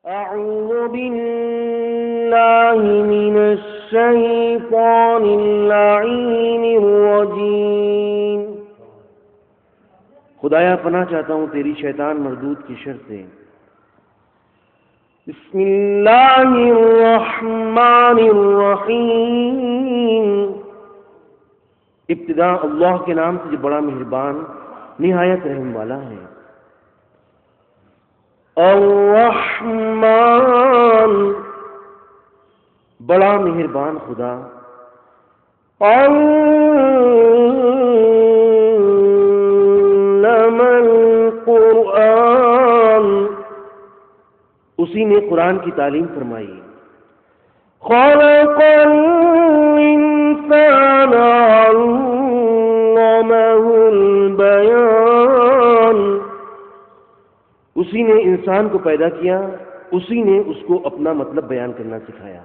أعوذ بالله من الشيطان اللعين الرجيم۔ خدایا پناہ چاہتا ہوں تیری شیطان مردود کی شر سے۔ بسم اللہ الرحمن الرحیم۔ ابتدا اللہ کے نام سے جو بڑا مہربان نہایت رحم والا ہے۔ الرحمن بڑا مہربان خدا، علم القرآن اسی نے قرآن کی تعلیم فرمائی۔ خلق الانسان علمه البیان اسی نے انسان کو پیدا کیا، اسی نے اس کو اپنا مطلب بیان کرنا سکھایا۔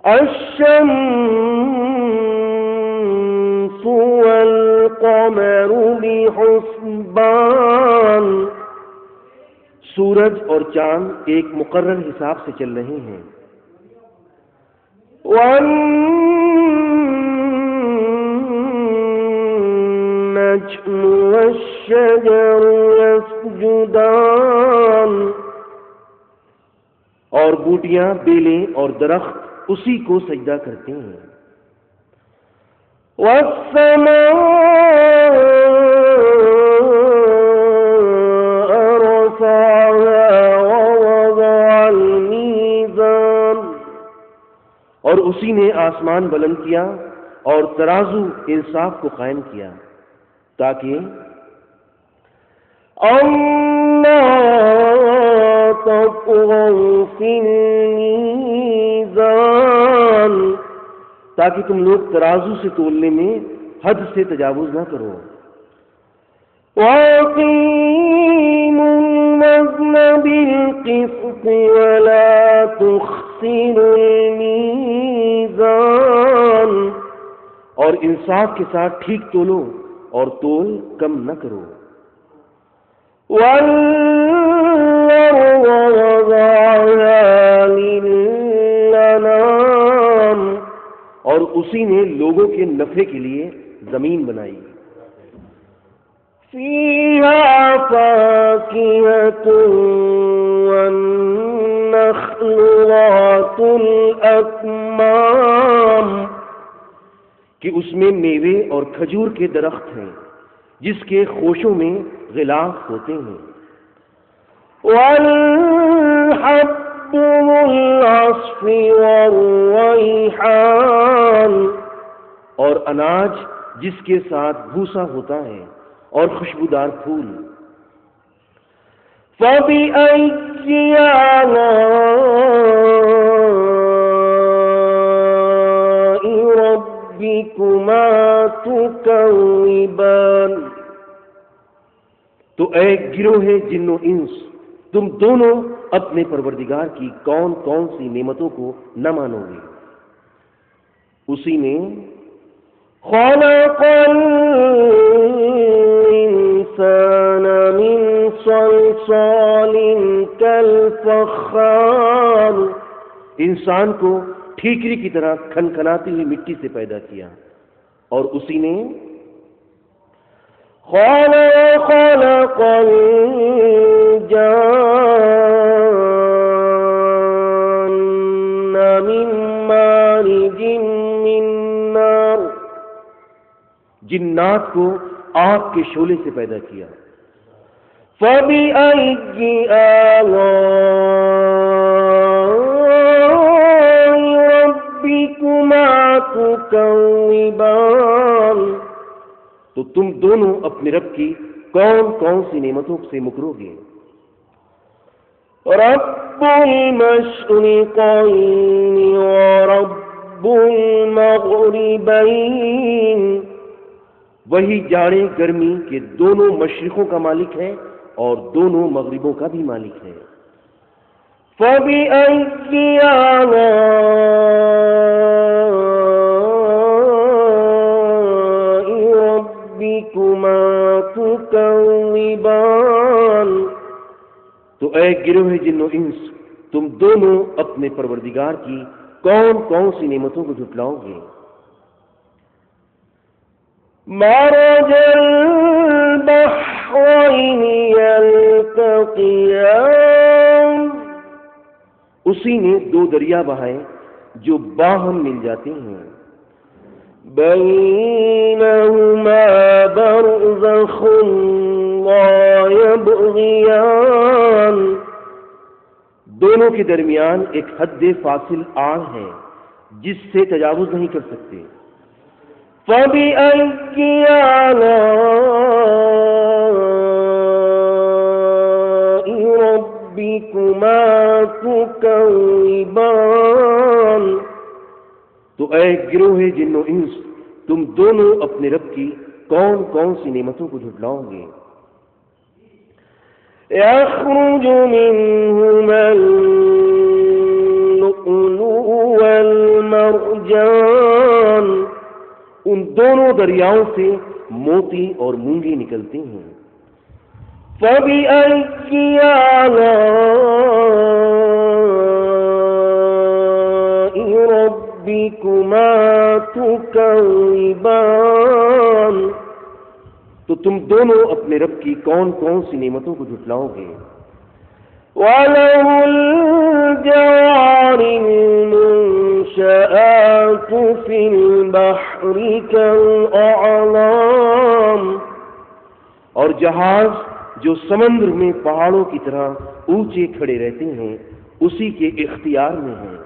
الشمس والقمر بحسبان سورج اور چاند ایک مقرر حساب سے چل رہے ہیں۔ والنجم والشجر یسجدان اور بوٹیاں، بیلیں اور درخت اسی کو سجدہ کرتے ہیں۔ والسماء رفعها ووضع الميزان اور اسی نے آسمان بلند کیا اور ترازو انصاف کو قائم کیا تاکہ الميزان تاکہ تم لوگ ترازو سے تولنے میں حد سے تجاوز نہ کرو۔ وَأَقِيمُوا الْوَزْنَ بِالْقِسْطِ وَلَا تُخْسِرُوا الْمِيزَانَ اور انصاف کے ساتھ ٹھیک تولو اور تول کم نہ کرو۔ وَالْأَرْضَ وَضَعَهَا لِلْأَنَامِ اور اسی نے لوگوں کے نفع کے لیے زمین بنائی۔ فِيهَا فَاكِهَةٌ وَالنَّخْلُ ذَاتُ الْأَكْمَامِ کہ اس میں میوے اور کھجور کے درخت ہیں جس کے خوشوں میں غلاف ہوتے ہیں۔ وَالْحَبُّ ذُو الْعَصْفِ وَالرَّيْحَانُ اور اناج جس کے ساتھ بھوسا ہوتا ہے اور خوشبودار پھول۔ فَبِأَيِّ آلَاءِ رَبِّكُمَا تُكَذِّبَانِ تو اے گروہ جن و انس، تم دونوں اپنے پروردگار کی کون کون سی نعمتوں کو نہ مانو گے۔ اسی نے خلق الانسان من صلصال کالفخار انسان کو ٹھیکری کی طرح کھنکھناتی ہوئی مٹی سے پیدا کیا، اور اسی نے خلق الجان من مارج من نار جنات کو آگ کے شعلے سے پیدا کیا۔ فَبِأَيِّ آلَاءِ رَبِّكُمَا تُكَذِّبَانِ تو تم دونوں اپنے رب کی کون کون سی نعمتوں سے مکرو گے۔ رب المشرقین ورب المغربین وہی جاڑے گرمی کے دونوں مشرقوں کا مالک ہے اور دونوں مغربوں کا بھی مالک ہے۔ فَبِأَيِّ آلَاءِ رَبِّكُمَا تُكَذِّبَانِ تو اے گروہ جن و انس، تم دونوں اپنے پروردگار کی کون کون سی نعمتوں کو جھٹلاؤ گے؟ مرج البحرین یلتقیان، اسی نے دو دریا بہائے جو باہم مل جاتے ہیں، بینہما برزخ لا یبغیان، دونوں کے درمیان ایک حد فاصل آڑ ہے جس سے تجاوز نہیں کر سکتے۔ فَبِأَيِّ آلَاءِ رَبِّكُمَا تُكَذِّبَانِ، تو اے گروہ جن و انس، تم دونوں اپنے رب کی کون کون سی نعمتوں کو جھٹلاؤ گے؟ يَخْرُجُ مِنْهُمَا اللُّؤْلُؤُ وَالْمَرْجَانُ، ان دونوں دریاؤں سے موتی اور مونگی نکلتے ہیں۔ فَبِأَيِّ آلَاءِ رَبِّكُمَا تُكَذِّبَانِ، تو تم دونوں اپنے رب کی کون کون سی نعمتوں کو جھٹلاؤ گے؟ وَلَهُ الْجَوَارِ الْمُنشَآتُ فِي الْبَحْرِ كَالْأَعْلَامِ، اور جہاز جو سمندر میں پہاڑوں کی طرح اونچے کھڑے رہتے ہیں اسی کے اختیار میں ہیں۔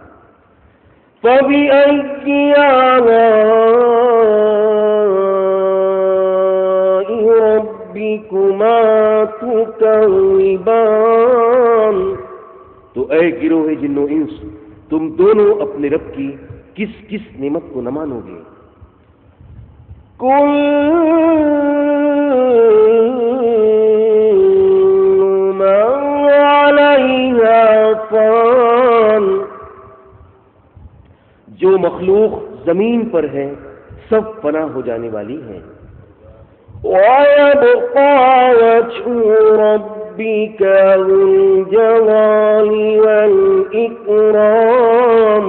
فَبِأَيِّ آلَاءِ رَبِّكُمَا تُكَذِّبَانِ، تو اے گروہ جن و انس، تم دونوں اپنے رب کی کس کس نعمت کو نہ مانو گے؟ كُلُّ مَنْ عَلَيْهَا فَانٍ، جو مخلوق زمین پر ہے سب فنا ہو جانے والی ہے۔ وَيَبْقَى وَجْهُ رَبِّكَ ذُو الْجَلَالِ وَالْإِكْرَامِ،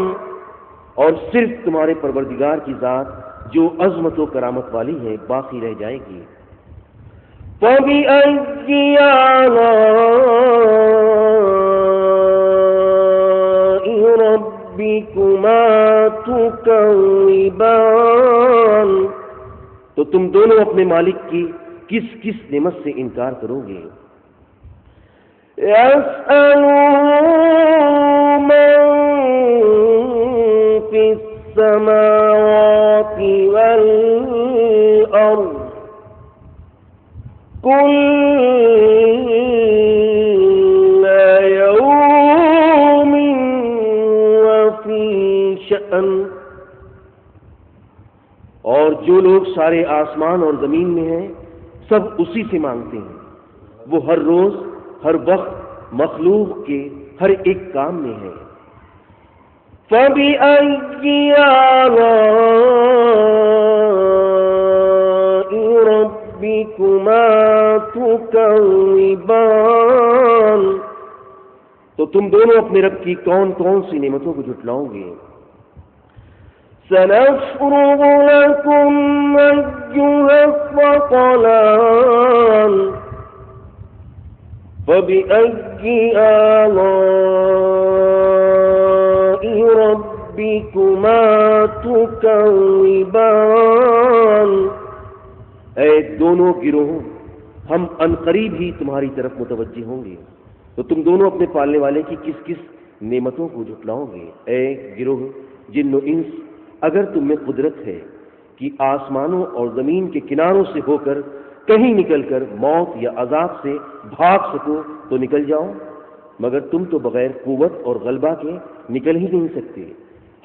اور صرف تمہارے پروردگار کی ذات جو عظمت و کرامت والی ہے باقی رہ جائے گی۔ فَبِأَيِّ آلَاءِ رَبِّكُمَا تُكَذِّبَانِ، تو تم دونوں اپنے مالک کی کس کس نعمت سے انکار کرو گے؟ يَسْأَلُهُ مَن فِي السَّمَاوَاتِ وَالْأَرْضِ كُلَّ يَوْمٍ وَفِي شَأْنٍ، اور جو لوگ سارے آسمان اور زمین میں ہیں سب اسی سے مانگتے ہیں، وہ ہر روز ہر وقت مخلوق کے ہر ایک کام میں ہے۔ فَبِأَيِّ آلَاءِ رَبِّكُمَا تُكَذِّبَانِ، تو تم دونوں اپنے رب کی کون کون سی نعمتوں کو جھٹلاؤ گے؟ سَنَفْرُغُ لَكُمْ أَيُّهَ الثَّقَلَانِ، فَبِأَيِّ آلَاءِ رَبِّكُمَا تُكَذِّبَانِ، اے دونوں گروہ، ہم عنقریب ہی تمہاری طرف متوجہ ہوں گے، تو تم دونوں اپنے پالنے والے کی کس کس نعمتوں کو جھٹلاؤ گے؟ اے گروہ جن و انس، اگر تم میں قدرت ہے کہ آسمانوں اور زمین کے کناروں سے ہو کر کہیں نکل کر موت یا عذاب سے بھاگ سکو تو نکل جاؤ، مگر تم تو بغیر قوت اور غلبہ کے نکل ہی نہیں سکتے،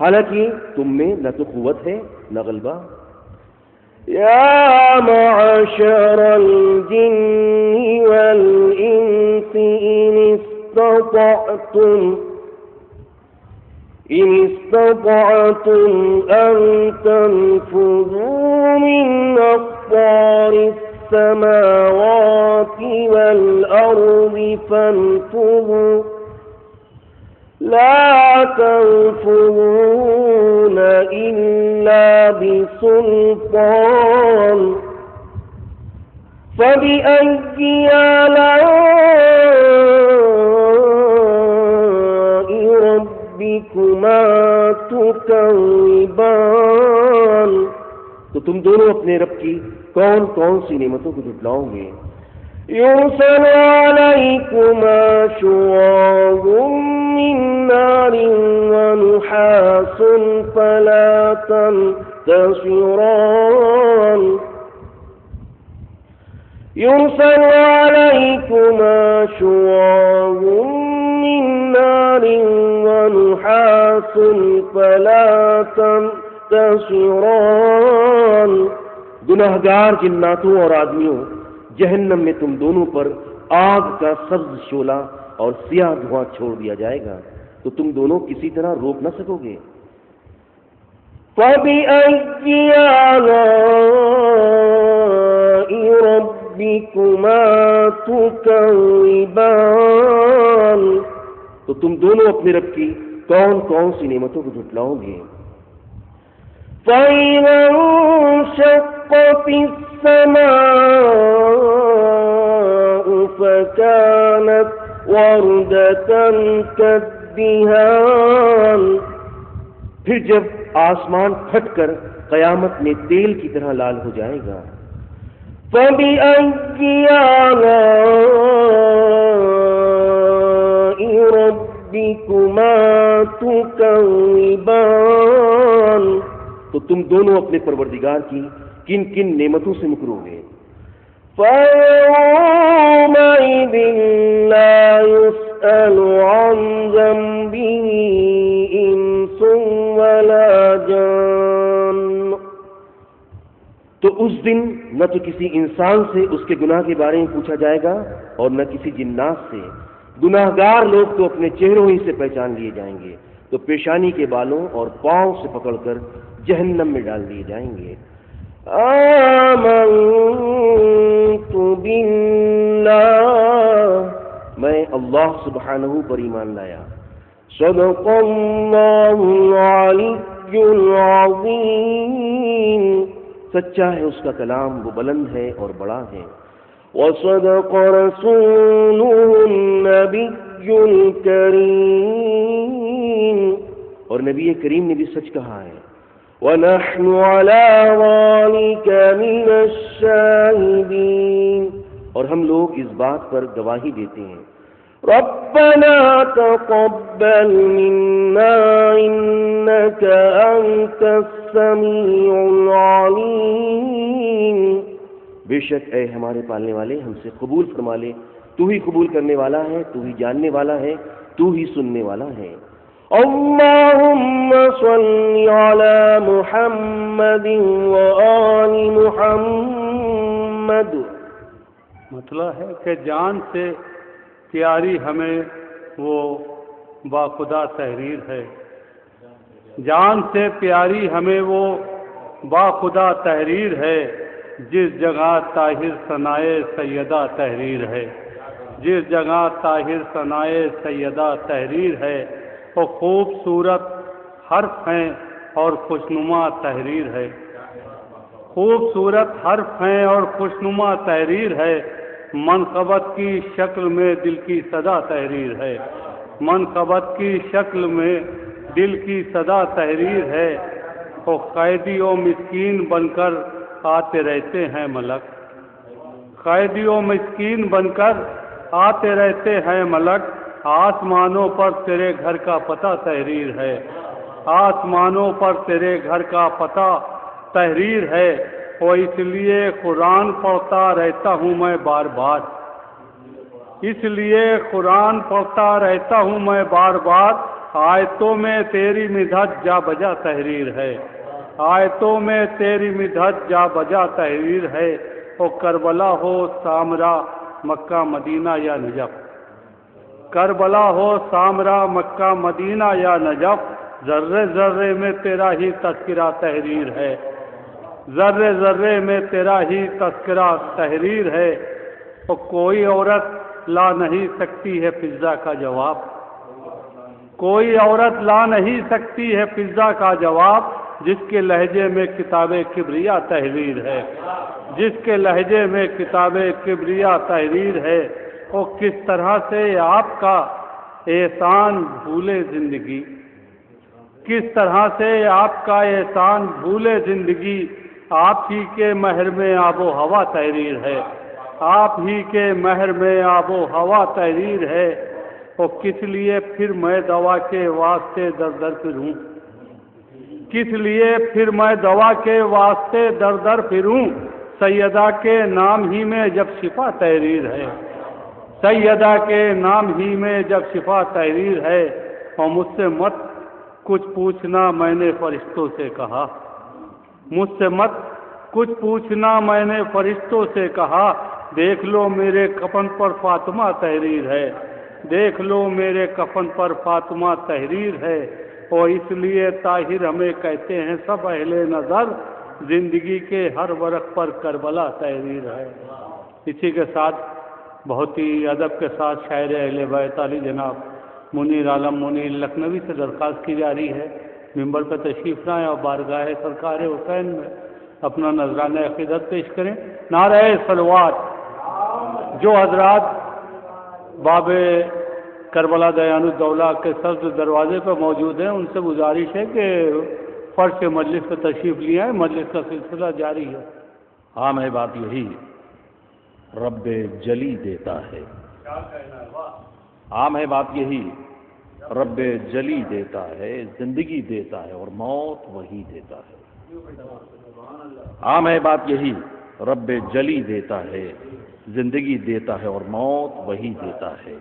حالانکہ تم میں نہ تو قوت ہے نہ غلبہ۔ يَا مَعْشَرَ الْجِنِّ وَالْإِنسِ إِنِ استطعتم أن تنفذوا من أقطار السماوات والأرض فانفذوا لا تنفذون إلا بسلطان فبأي آلاء ربكما تكذبان؟ تو تم دونوں اپنے رب کی کون کون سی نعمتوں کو جھٹلاؤ گے؟ يرسل عليكما شواظ من نار ونحاس فلا تنتصران يرسل عليكما شواظ من نار ونحاس فلا تنتصران گناہگار جناتوں اور آدمیوں، جہنم میں تم دونوں پر آگ کا سبز شعلہ اور سیاہ دھواں چھوڑ دیا جائے گا، تو تم دونوں کسی طرح روک نہ سکو گے۔ فَبِأَيِّ آلَاءِ رَبِّكُمَا تُكَذِّبَانِ؟ تو تم دونوں اپنے رب کی کون کون سی نعمتوں کو جھٹلاؤ گے؟ فَإِذَا انشَقَّتِ السَّمَاءُ فَكَانَتْ وَرْدَةً كَالدِّهَانِ؟ پھر جب آسمان پھٹ کر قیامت میں تیل کی طرح لال ہو جائے گا۔ فَبِأَيِّ آلَاءِ رَبِّكُمَا تُكَذِّبَانِ؟ تو تم دونوں اپنے پروردگار کی کن کن نعمتوں سے مکرو گے؟ فَيَوْمَئِذٍ لَا يُسْأَلُ عَنْ ذَنبِهِ إِنسٌ وَلَا جَانٌ۔ تو اس دن نہ تو کسی انسان سے اس کے گناہ کے بارے میں پوچھا جائے گا اور نہ کسی جنات سے۔ گناہگار لوگ تو اپنے چہروں ہی سے پہچان لیے جائیں گے، تو پیشانی کے بالوں اور پاؤں سے پکڑ کر جہنم میں ڈال دیے جائیں گے۔ آمنت باللہ، میں اللہ سبحانہ پر ایمان لایا۔ صدق اللہ العلی العظیم، سچا ہے اس کا کلام، وہ بلند ہے اور بڑا ہے۔ وصدق رسولہ النبی الکریم، اور نبی کریم نے بھی سچ کہا ہے۔ وَنَحْنُ عَلَى ذَلِكَ مِنَ الشَّاهِدِينَ، اور ہم لوگ اس بات پر گواہی دیتے ہیں۔ رَبَّنَا تَقَبَّلْ مِنَّا إِنَّكَ أَنْتَ السَّمِيعُ الْعَلِيمُ، بے شک اے ہمارے پالنے والے ہم سے قبول فرما لے، تو ہی قبول کرنے والا ہے، تو ہی جاننے والا ہے، تو ہی سننے والا ہے۔ اللہم صلی علی محمد وآل محمد۔ مطلب ہے کہ جان سے پیاری ہمیں وہ باخدا تحریر ہے، جان سے پیاری ہمیں وہ باخدا تحریر ہے، جس جگہ طاہر ثنائے سیدہ تحریر ہے، جس جگہ طاہر ثنائے سیدہ تحریر ہے، وہ خوبصورت حرف ہیں اور خوشنما تحریر ہے، خوبصورت حرف ہیں اور خوشنما تحریر ہے، منقبت کی شکل میں دل کی صدا تحریر ہے، منقبت کی شکل میں دل کی صدا تحریر ہے، وہ قیدی و مسکین بن کر آتے رہتے ہیں ملک، قیدی و مسکین بن کر آتے رہتے ہیں ملک، آسمانوں پر تیرے گھر کا پتہ تحریر ہے، آسمانوں پر تیرے گھر کا پتہ تحریر ہے، اور اس لیے قرآن پڑھتا رہتا ہوں میں بار بار، اس لیے قرآن پڑھتا رہتا ہوں میں بار بار، آیتوں میں تیری مدحت جا بجا تحریر ہے، آیتوں میں تیری مدحت جا بجا تحریر ہے، وہ کربلا ہو سامرا مکہ مدینہ یا نجف، کربلا ہو سامرا مکہ مدینہ یا نجف، ذرے ذرے میں تیرا ہی تذکرہ تحریر ہے، ذرے ذرے میں تیرا ہی تذکرہ تحریر ہے، اور کوئی عورت لا نہیں سکتی ہے فضا کا جواب، کوئی عورت لا نہیں سکتی ہے فضا کا جواب، جس کے لہجے میں کتاب کبریا تحریر ہے، جس کے لہجے میں کتاب کبریا تحریر ہے۔ اور کس طرح سے آپ کا احسان بھولے زندگی، کس طرح سے آپ کا احسان بھولے زندگی، آپ ہی کے مہر میں آب و ہوا تحریر ہے، آپ ہی کے مہر میں آب و ہوا تحریر ہے۔ اور کس لیے پھر میں دوا کے واسطے در در پھروں، کس لیے پھر میں دوا کے واسطے در در پھروں، سیدہ کے نام ہی میں جب شفا تحریر ہے، سیدہ کے نام ہی میں جب شفا تحریر ہے۔ اور مجھ سے مت کچھ پوچھنا میں نے فرشتوں سے کہا، مجھ سے مت کچھ پوچھنا میں نے فرشتوں سے کہا، دیکھ لو میرے کفن پر فاطمہ تحریر ہے، دیکھ لو میرے کفن پر فاطمہ تحریر ہے۔ اور اس لیے طاہر ہمیں کہتے ہیں سب اہل نظر، زندگی کے ہر ورق پر کربلا تحریر ہے۔ اسی کے ساتھ بہت ہی ادب کے ساتھ شاعر اہل بیت علی جناب منیر عالم منیر لکھنوی سے درخواست کی جا رہی ہے ممبر پر تشریف لائیں اور بارگاہ سرکار حسین میں اپنا نذرانہ عقیدت پیش کریں۔ نعرہ صلوات۔ جو حضرات باب کربلا دیان الدولہ کے سبز دروازے پر موجود ہیں ان سے گزارش ہے کہ فرش مجلس پر تشریف لے آئیں، مجلس کا سلسلہ جاری ہے۔ عام ہے بات یہی، رب جلی دیتا ہے، عام ہے بات یہی، رب جلی دیتا ہے، زندگی دیتا ہے اور موت وہی دیتا ہے۔ عام ہے بات یہی، رب جلی دیتا ہے، زندگی دیتا ہے اور موت وہی دیتا ہے،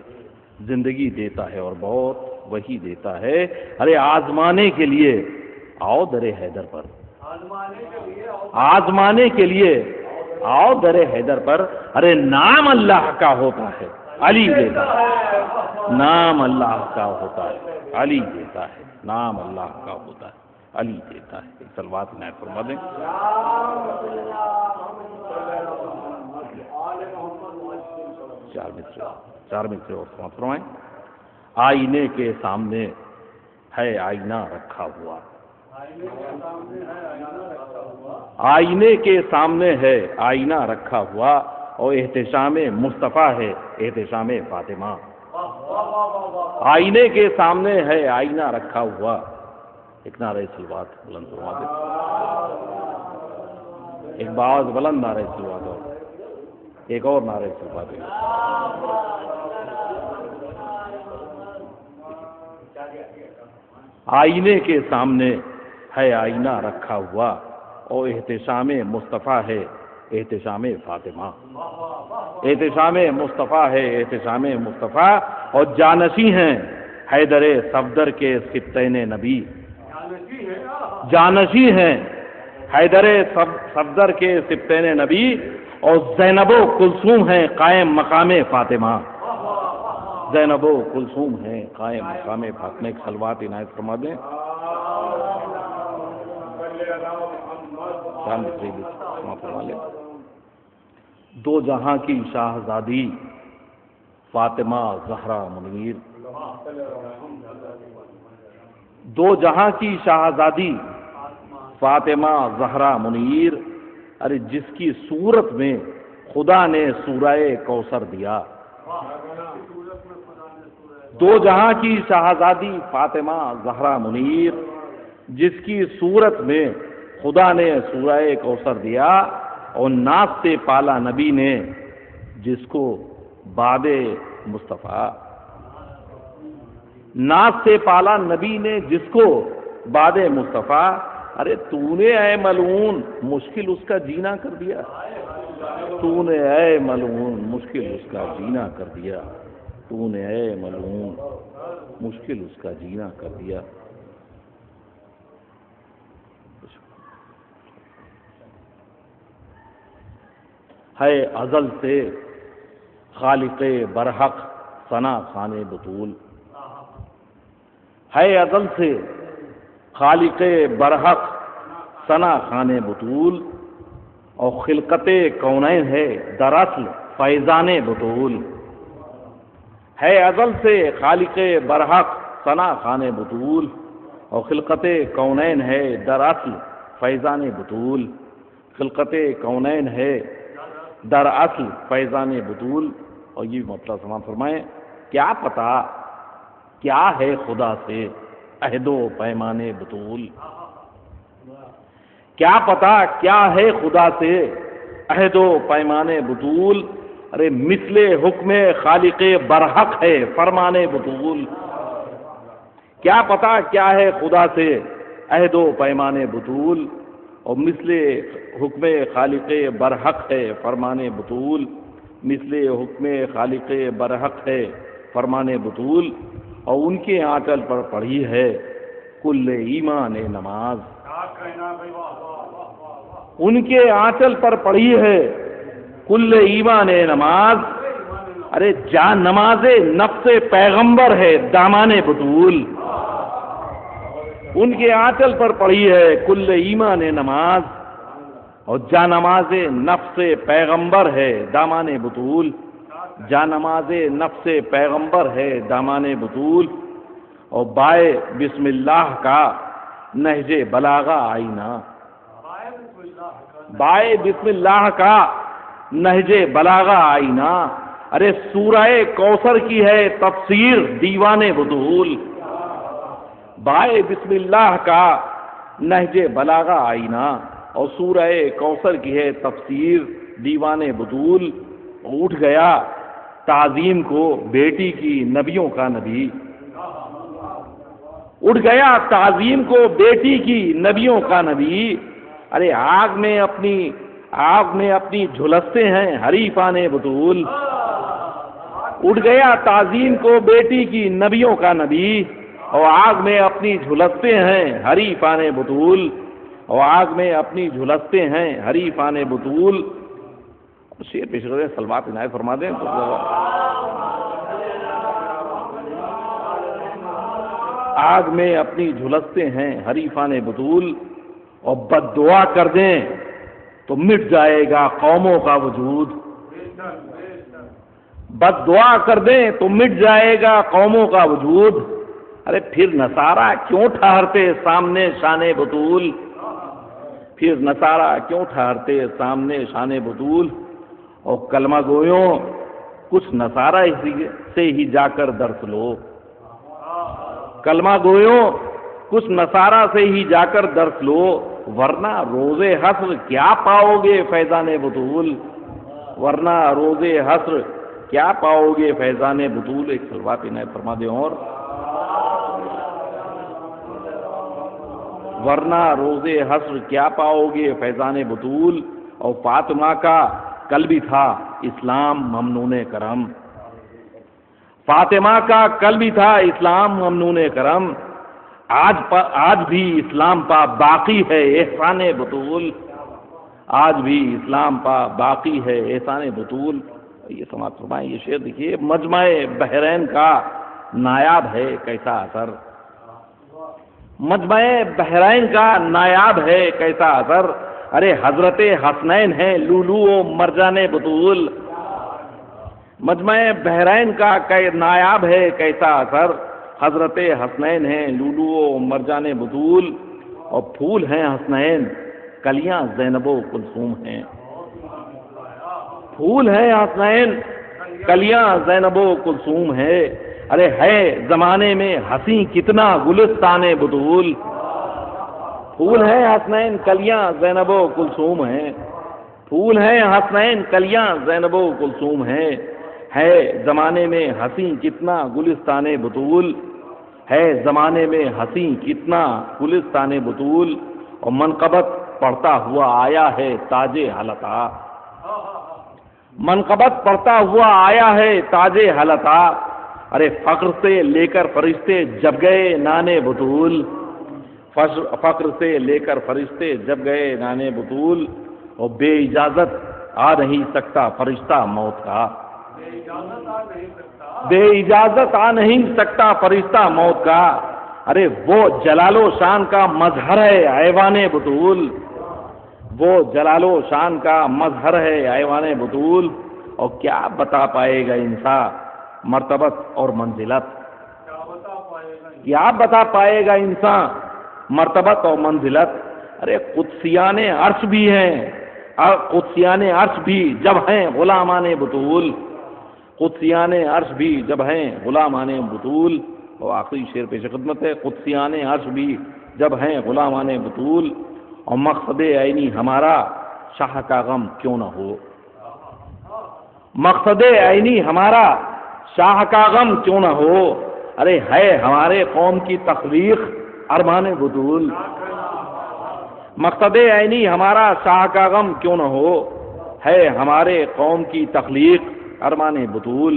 زندگی دیتا ہے اور موت وہی دیتا ہے۔ ارے آزمانے کے لیے آؤ در حیدر پر، آزمانے کے لیے آؤ در حیدر پر، ارے نام اللہ کا ہوتا ہے علی دیتا ہے، نام اللہ کا ہوتا ہے علی دیتا ہے، نام اللہ کا ہوتا ہے علی دیتا ہے۔ ایک صلوات عنایت فرما دیں۔ چار مصرے اور سماعت فرمائیں۔ آئینے کے سامنے ہے آئینہ رکھا ہوا، آئینے کے سامنے ہے آئینہ رکھا ہوا، اور احتشام مصطفیٰ ہے احتشام فاطمہ۔ آئینے کے سامنے ہے آئینہ رکھا ہوا، ایک نعرہ صلوات بلند فرما دیں، ایک باز بلند نعرہ صلوات، اور ایک اور نعرہ صلوات۔ آئینے کے سامنے ہے آئینہ رکھا ہوا، اور احتشام مصطفیٰ ہے احتشام فاطمہ، احتشام مصطفیٰ ہے احتشام مصطفیٰ، اور جانشی ہیں حیدر صفدر کے سبطین نبی، جانشی ہیں حیدر صفدر کے سبطین نبی، اور زینب و کلثوم ہیں قائم مقام فاطمہ، زینب و کلثوم ہیں قائم مقام فاطمہ۔ ایک صلوات عنایت فرما دیں۔ دو جہاں کی شاہزادی فاطمہ زہرا منیر، دو جہاں کی شاہزادی فاطمہ زہرا منیر، ارے جس کی صورت میں خدا نے سورہ کوثر دیا، دو جہاں کی شاہزادی فاطمہ زہرا منیر، جس کی صورت میں خدا نے سورہ کوثر دیا، اور ناز سے پالا نبی نے جس کو باد مصطفیٰ، ناز سے پالا نبی نے جس کو باد مصطفیٰ، ارے تو نے اے ملعون مشکل اس کا جینا کر دیا، تو نے اے ملعون مشکل اس کا جینا کر دیا، تو نے اے ملعون مشکل اس کا جینا کر دیا۔ ہے ازل سے خالق برحق ثنا خوان بطول، ہے ازل سے خالق برحق ثنا خان بطول، اور خلقت کونین ہے دراصل فیضان بطول، ہے ازل سے خالق برحق ثنا خان بطول، اور خلقت کونین ہے دراصل فیضان بطول، خلقت کونین ہے دراصل فیضان بطول۔ اور یہ مطلب سماعت فرمائیں، کیا پتہ کیا ہے خدا سے عہد و پیمان بطول، کیا پتہ کیا ہے خدا سے عہد و پیمان بطول، ارے مثل حکم خالق برحق ہے فرمان بطول، کیا پتہ کیا ہے خدا سے عہد و پیمان بطول، اور مثل حکم خالق برحق ہے فرمان بطول، مثل حکم خالق برحق ہے فرمان بطول، اور ان کے آنچل پر پڑھی ہے کل ایمان نماز، ان کے آنچل پر پڑھی ہے کل ایمان نماز، ارے جان نماز نفس پیغمبر ہے دامان بطول، ان کے آنچل پر پڑھی ہے کل ایمان نماز، اور جا نماز نفس پیغمبر ہے دامان بطول، جا نماز نفس پیغمبر ہے دامان بطول، اور بائے بسم اللہ کا نہج بلاغہ آئینہ، بائے بسم اللہ کا نہج بلاغہ آئینہ، ارے سورہ کوثر کی ہے تفسیر دیوان بطول، بائے بسم اللہ کا نہج بلاغہ آئینہ، اور سورہ کوثر کی ہے تفسیر دیوان بطول، اٹھ گیا تعظیم کو بیٹی کی نبیوں کا نبی، اٹھ گیا تعظیم کو بیٹی کی نبیوں کا نبی، ارے آگ میں اپنی جھلستے ہیں حریفان بطول، اٹھ گیا تعظیم کو بیٹی کی نبیوں کا نبی، اور آگ میں اپنی جھلستے ہیں حریفان بطول، اور آگ میں اپنی جھلستے ہیں حریفان بطول۔ شعر پیش کریں، سلوات عنایت فرما دیں۔ آگ میں اپنی جھلستے ہیں حریفان بطول، اور بد دعا کر دیں تو مٹ جائے گا قوموں کا وجود، بد دعا کر دیں تو مٹ جائے گا قوموں کا وجود، ارے پھر نصارہ کیوں ٹھہرتے سامنے شان بطول، پھر نصارہ کیوں ٹھہرتے سامنے شان بطول، اور کلمہ گویوں کچھ نصارہ سے ہی جا کر درس لو، کلمہ گویوں کچھ نصارہ سے ہی جا کر درس لو، ورنہ روز حشر کیا پاؤ گے فیضان بطول، ورنہ روز حشر کیا پاؤ گے فیضان بطول۔ ایک سلوات عنایت فرما دیں، اور ورنہ روز حشر کیا پاؤ گے فیضان بطول، اور فاطمہ کا کل بھی تھا اسلام ممنون کرم، فاطمہ کا کل بھی تھا اسلام ممنون کرم، آج بھی اسلام پا باقی ہے احسان بطول، آج بھی اسلام پا باقی ہے احسان بطول۔ یہ سماعت فرمائیں، یہ شعر دیکھیے، مجمع بحرین کا نایاب ہے کیسا اثر، مجمع بحرین کا نایاب ہے کیسا اثر، ارے حضرت حسنین ہیں لولو و مرجان بطول، مجمع بحرین کا نایاب ہے کیسا اثر، حضرت حسنین ہیں لولو و مرجان بطول، اور پھول ہیں حسنین کلیاں زینب و کلثوم ہیں، پھول ہیں حسنین کلیاں زینب و کلثوم ہے، ارے ہے زمانے میں ہنسی کتنا گلستان بطول، پھول ہیں حسنین کلیاں زینب و کلثوم ہیں، پھول ہیں حسنین کلیاں زینب و کلثوم ہیں، ہے زمانے میں ہنسی کتنا گلستان بطول، ہے زمانے میں ہنسی کتنا گلستان بطول، اور منقبت پڑھتا ہوا آیا ہے تاج حلقہ، منقبت پڑھتا ہوا آیا ہے تاج حلقہ، ارے فقر سے لے کر فرشتے جب گئے نانے بطول، فقر سے لے کر فرشتے جب گئے نانے بطول، اور بے اجازت آ نہیں سکتا فرشتہ موت کا، بے اجازت آ نہیں سکتا فرشتہ موت کا، ارے وہ جلال و شان کا مظہر ہے ایوان بطول، وہ جلال و شان کا مظہر ہے ایوان بطول، اور کیا بتا پائے گا انسان مرتبت اور منزلت، کیا بتا پائے گا انسان مرتبت اور منزلت۔ ارے قدسیان عرش بھی ہیں، قدسیان عرش بھی جب ہیں غلامان بطول، قدسیان عرش بھی جب ہیں غلامان بطول۔ اور آخری شعر پیش خدمت ہے، قدسیان عرش بھی جب ہیں غلامان بطول، اور مقصد عینی ہمارا شاہ کا غم کیوں نہ ہو، مقصد عینی ہمارا شاہ کا غم کیوں نہ ہو، ارے ہے ہمارے قوم کی تخلیق ارمان بطول، مقصد عینی ہمارا شاہ کا غم کیوں نہ ہو، ہے ہمارے قوم کی تخلیق ارمان بطول،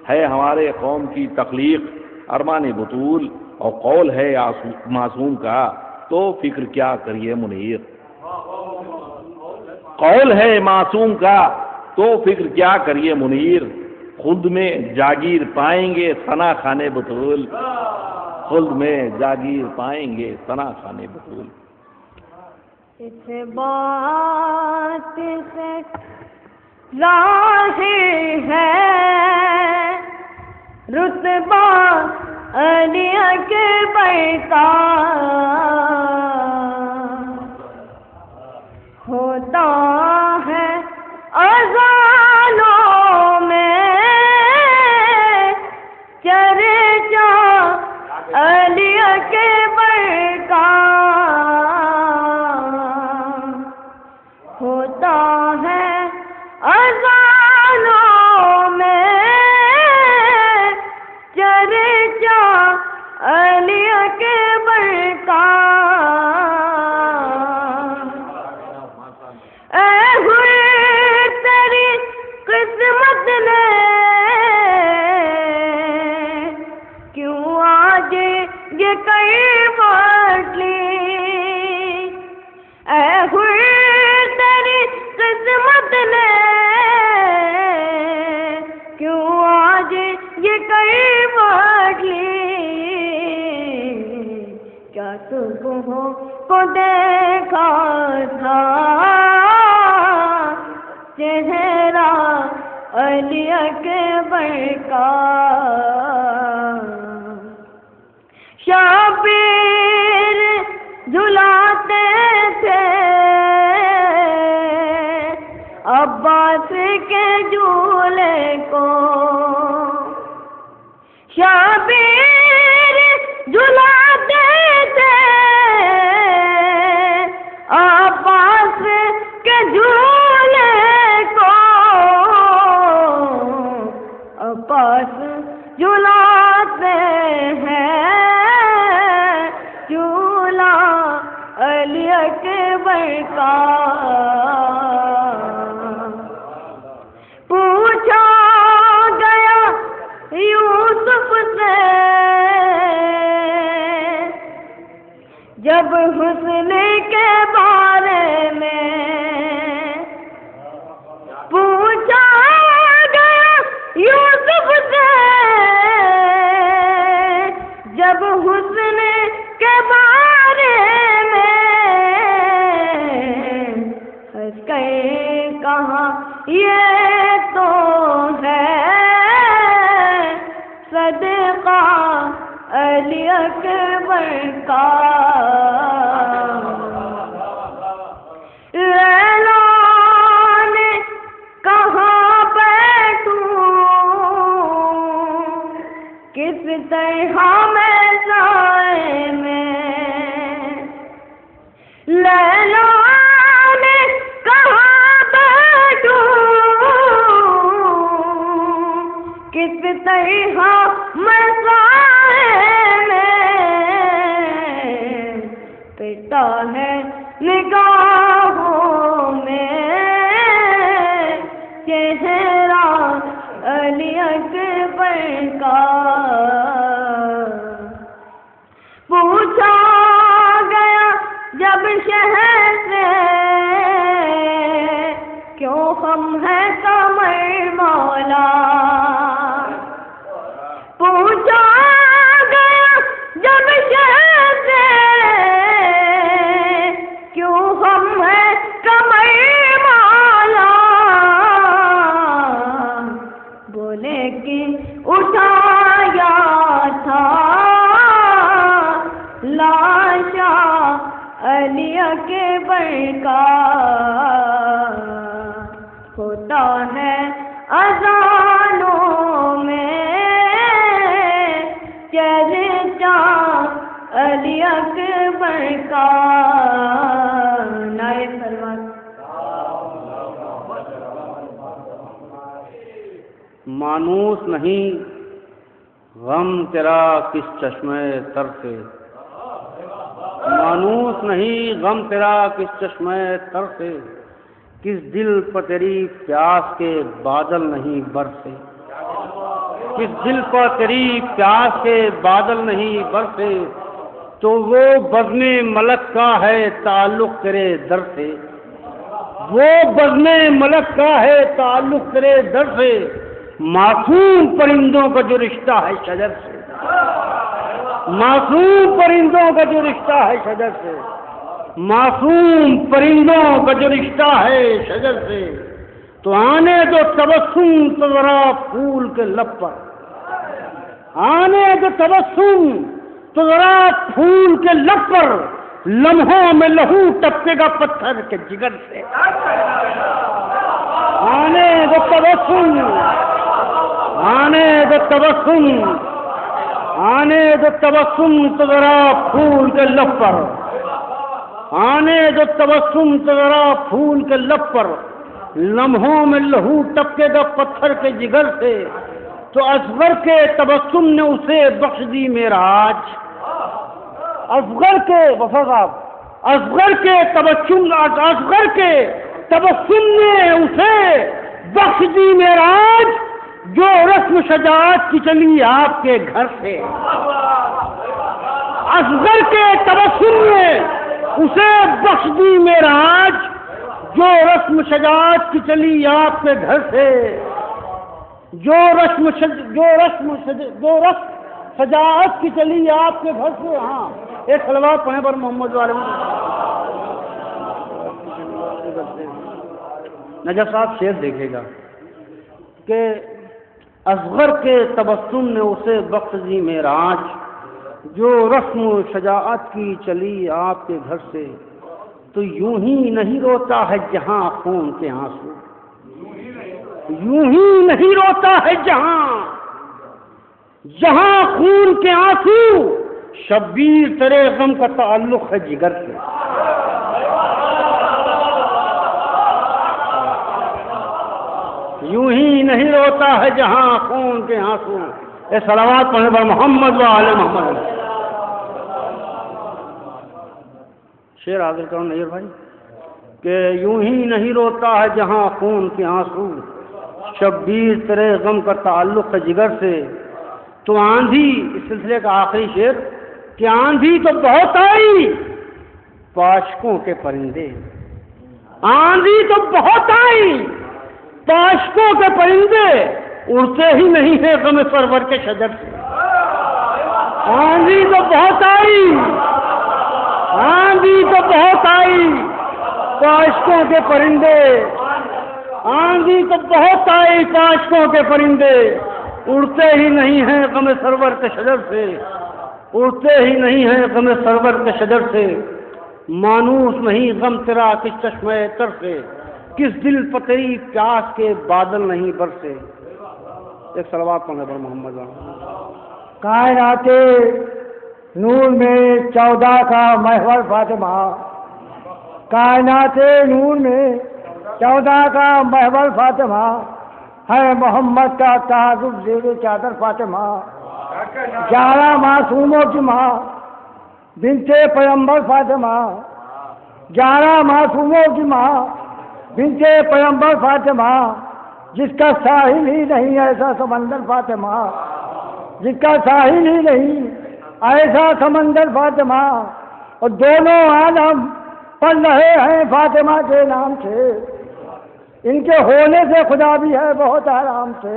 ہے ہمارے قوم کی تخلیق ارمان بطول، اور قول ہے معصوم کا تو فکر کیا کریے منیر، قول ہے معصوم کا تو فکر کیا کریے منیر، خلد میں جاگیر پائیں گے ثنا خانے بطول، خلد میں جاگیر پائیں گے ثنا خانے بطول۔ اس بات سے ظاہر ہے رتبہ علی اکبر کا، ہوتا ہے اذانوں میں چرچا علی اکبر کا، ہوتا ہے اذانوں میں چرچا علی اکبر کا، اے ہوئے تیری قسمت نے کیوں آج یہ کئی بات لی، اے ہوئے تیری قسمت نے کیوں آج یہ کئی بات لی، کیا صبح کو دیکھا تھا چہرہ علی اکبر کا، شبیر جھلاتے تھے عباس کے جھولے کو، شبیر جھلاتے تھے عباس کے جھولے کو، عباس جھلاتے ہیں جھولا علی اکبر کا، پوچھا گیا یوسف سے جب حسن کے بارے میں، پوچھا گیا یوسف سے جب حسن کے بارے میں، ہنس کے کہا یہ تو ہے صدقہ علی اکبر کا، لیلا نے کہا بیٹھوں کس طرح میں سائے میں، لیلا نے کہا بیٹھوں کس طرح میں سائے میں، پتا ہے نگاہوں میں چہرہ علی اکبر کا، پوچھا گیا جب شہر سے کیوں ہم ہے قمر مولا، پوچھا گیا جب شہر اکبر کا ہوتا ہے اذانوں میں چرچا علی اکبر کا نعرہ سلوات۔ مانوس نہیں غم تیرا کس چشمے تر سے، مانوس نہیں غم تیرا کس چشمے تر سے، کس دل پر تیری پیاس کے بادل نہیں برسے، کس دل پر تیری پیاس کے بادل نہیں برسے، تو وہ بزم ملک کا ہے تعلق تیرے در سے، وہ بزم ملک کا ہے تعلق تیرے در سے، معصوم پرندوں کا جو رشتہ ہے شجر سے، معصوم پرندوں کا جو رشتہ ہے شجر سے، معصوم پرندوں کا جو رشتہ ہے شجر سے، تو آنے دو تبسم تو ذرا پھول کے لب پر، آنے دو تبسم تو ذرا پھول کے لب پر، لمحوں میں لہو ٹپکے گا پتھر کے جگر سے، آنے دو تبسم، آنے دو تبسم، آنے دو تبسم تو ذرا پھول کے لب پر، آنے دو تبسم تو ذرا پھول کے لب پر، لمحوں میں لہو ٹپکے گا پتھر کے جگر سے، تو اصغر کے تبسم نے اسے بخش دی معراج، اصغر کے وفا صاحب، اصغر کے تبسم، اصغر کے تبسم نے اسے بخش دی معراج، جو رسم شجاعت کی چلی آپ کے گھر سے، اصغر کے تبسم نے اسے بخش دی معراج، جو رسم شجاعت کی چلی آپ کے گھر سے، جو رسم شجاعت کی چلی آپ کے گھر سے۔ ہاں ایک صلوات پڑھیں پر محمد والے نجف صاحب شعر دیکھے گا کہ اصغر کے تبسم نے اسے بخش دی معراج، جو رسم و شجاعت کی چلی آپ کے گھر سے، تو یوں ہی نہیں روتا ہے جہاں خون کے آنسو، یوں ہی نہیں روتا ہے جہاں خون کے آنسو، شبیر تیرے غم کا تعلق ہے جگر سے، یوں ہی نہیں روتا ہے جہاں خون کے آنسو۔ اے صلوات پڑھنے پر محمد و آل محمد۔ شعر حاضر کرو نیر بھائی کہ یوں ہی نہیں روتا ہے جہاں خون کے آنسو، شبیر تیرے غم کا تعلق ہے جگر سے، تو آندھی، اس سلسلے کا آخری شعر، کہ آندھی تو بہت آئی پاشکوں کے پرندے، آندھی تو بہت آئی پاشکوں کے پرندے، اڑتے ہی نہیں ہیں غم سرور کے شجر سے، آندھی تو بہت آئی، آندھی تو بہت آئی پاشکوں کے پرندے، آندھی تو بہت آئی پاشکوں کے پرندے، اڑتے ہی نہیں ہیں غم سرور کے شجر سے، اڑتے ہی نہیں ہیں غم سرور کے شجر سے، مانوس نہیں غم تیرا کس چشمے تر سے، کس دل پر تیری پیاس کے بادل نہیں برسے۔ ایک صلوات پڑھنے پر محمد۔ کائنات نور میں 14 کا محور فاطمہ، کائنات نور میں 14 کا محور فاطمہ، ہے محمد کا تعارف زیر چادر فاطمہ، 11 معصوموں کی ماں بنت پیغمبر فاطمہ، 11 معصوموں کی ماں بنت پیغمبر فاطمہ، جس کا ساحل ہی نہیں ایسا سمندر فاطمہ، جس کا ساحل ہی نہیں ایسا سمندر فاطمہ، اور دونوں عالم پڑھ رہے ہیں فاطمہ کے نام سے، ان کے ہونے سے خدا بھی ہے بہت آرام سے،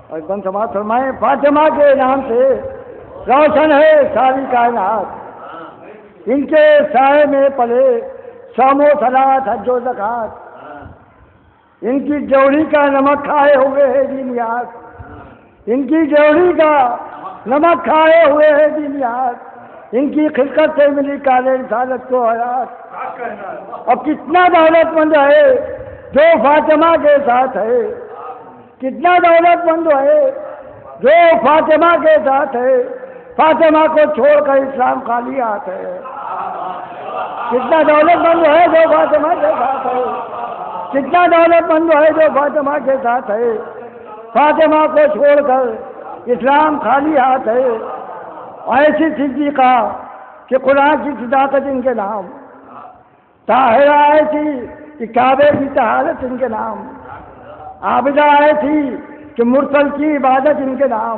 اور ایک دم سماعت فرمائیں، فاطمہ کے نام سے روشن ہے ساری کائنات، ان کے سائے میں پلے صوم و صلاۃ حج و زکات، ان کی جوڑی کا نمک کھائے ہوئے ہے دینیات، ان کی جوڑی کا نمک کھائے ہوئے ہے دینیات، ان کی خلقت سے ملی کالے رسالت کو حیات. اور کتنا دولت مند ہے جو فاطمہ کے ساتھ ہے، کتنا دولت مند ہے جو فاطمہ کے ساتھ ہے. فاطمہ کو چھوڑ کر اسلام خالی ہاتھ ہے. کتنا دولت مند ہے جو فاطمہ کے ساتھ ہے، کتنا دولت مند ہے جو فاطمہ کے ساتھ ہے. فاطمہ کو چھوڑ کر اسلام خالی ہاتھ ہے. ایسی صدیقہ کہ قرآن کی صداقت ان کے نام، طاہرہ ایسی کہ کعبے کی طہارت ان کے نام، عابدہ ایسی کہ مرسل کی عبادت ان کے نام،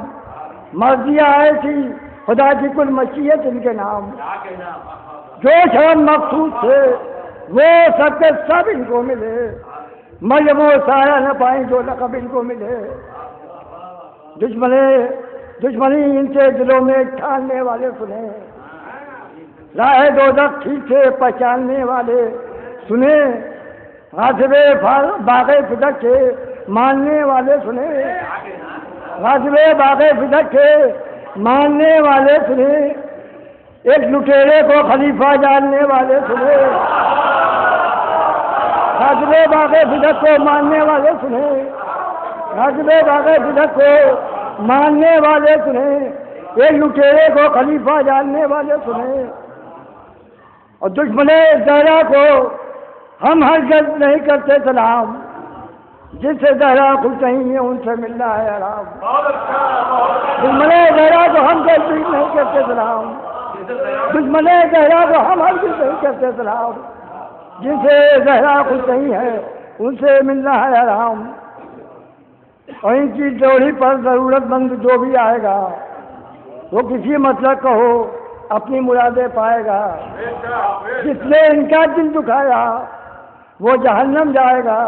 مرضیہ ایسی خدا کی کل مشیت ان کے نام. جو شرم مخصوص تھے وہ سب کے سب ان کو ملے، مریم و سایہ نہ پائیں جو لقب ان کو ملے. دشمنی ان کے دلوں میں ٹھاننے والے سنے، راہ دوزخ ٹھیک سے پہچاننے والے سنے، غاصب باغ فدق کے ماننے والے سنے، غاصب باغ فدق کے ماننے والے سنے، ایک لٹیرے کو خلیفہ جاننے والے سنے، غاصب باغ فدق کو ماننے والے سنے، غاصب باغ فدق کو ماننے والے سنے، ایک لٹیرے کو خلیفہ جاننے والے سنے. اور دشمن زہرا کو ہم ہرگز نہیں کرتے سلام، جس سے زہرا خوش نہیں ہے ان سے ملنا ہے آرام. دشمن زہرا کو ہم کبھی نہیں کرتے سلام، دشمن زہرا کو ہم ہرگز نہیں کرتے سلام، جس سے زہرا خوش نہیں ہے ان سے ملنا ہے آرام. اور ان کی ڈوری پر ضرورت مند جو بھی آئے گا وہ کسی مطلب کا ہو اپنی مرادیں پائے گا. جس نے ان کا دل دکھایا وہ جہنم جائے گا،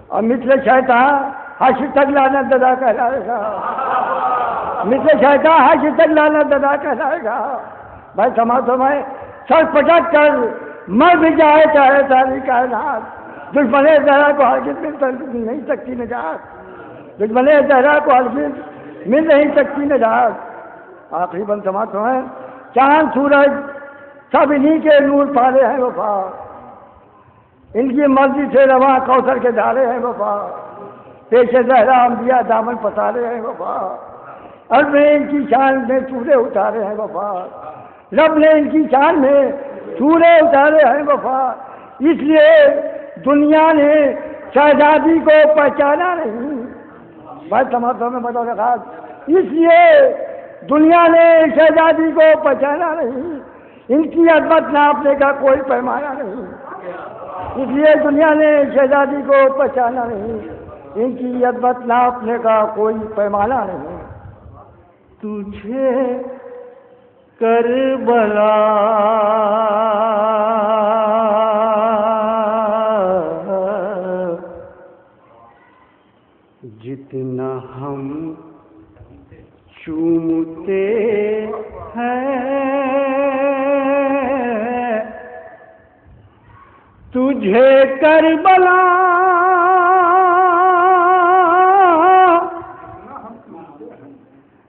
اور مثل شیطان حشر تک لعنت دادا کہلائے گا، مثل شیطان حشر تک لعنت دادا کہلائے گا. بھائی سمائے سر پٹک کر مر بھی جائے چاہے ساری کائنات، دشمن زہرا کو ہرگز مل نہیں سکتی نجات، دشمن زہرا کو ہرگز مل نہیں سکتی نجات. آخری بند سماعت ہے، چاند سورج سب انہی کے نور پالے ہیں وفا، ان کی مرضی سے رواں کوثر کے دھارے ہیں وفا، پیش زہرا انبیاء دامن پسارے ہیں وفا، رب نے ان کی شان میں سورے اتارے ہیں وفا، رب نے ان کی شان میں سورے اتارے ہیں وفا. اس لیے دنیا نے شہزادی کو پہچانا نہیں. بھائی سماعتوں میں بطور خاص، اس لیے دنیا نے شہزادی کو پہچانا نہیں، ان کی عظمت ناپنے کا کوئی پیمانہ نہیں. اس لیے دنیا نے شہزادی کو پہچانا نہیں، ان کی عظمت ناپنے کا کوئی پیمانہ نہیں. تجھے کربلا جتنا ہم چومتے ہیں، تجھے کربلا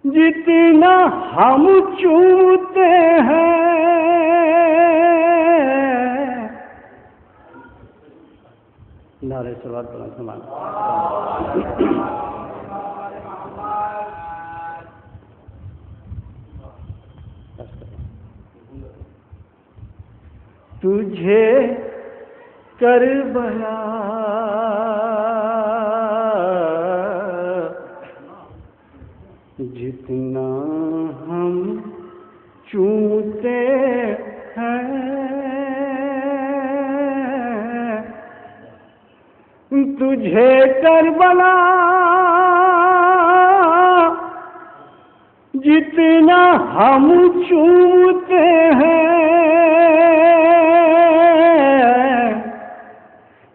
جتنا ہم چومتے ہیں، نعرہ صلوات بلند سمان. تجھے کربلا جتنا ہم چومتے ہیں، تجھے کربلا جتنا ہم چومتے ہیں،